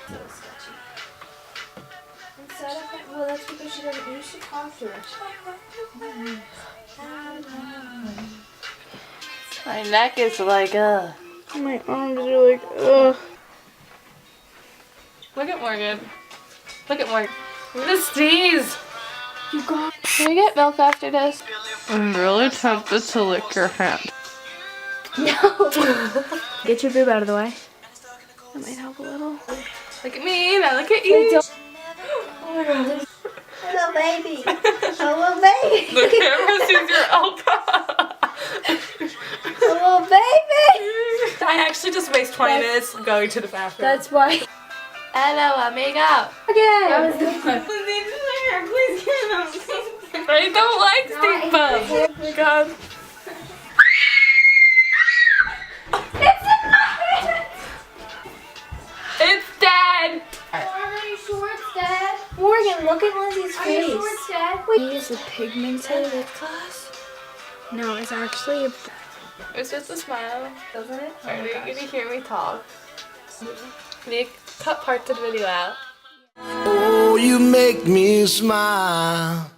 So sketchy. Instead of it, well, that's because she doesn't used to talk to her. My neck is like, My arms are like, ugh. Look at Morgan. Look at Morgan. I'm gonna sneeze. You got. Can we get milk after this? I'm really tempted to lick your hand. No. Get your boob out of the way. That might help a little. Look at me, now look at you. Oh my god. Hello, baby. Hello, baby. The camera sees your elbow. Hello, baby. I actually just waste 20 minutes going to the bathroom. That's why. Hello, amigo. Okay. That was the one. Please get him. I don't like stink bumps. Oh my god. It's dead! Are you sure it's dead? Morgan, look at Lindsay's face. Are you sure it's dead? Wait. Use a pigmented lip gloss? No, it's actually a... It's just a smile. Doesn't it? Are you gonna hear me talk? Can you cut parts of the video out? Oh, you make me smile.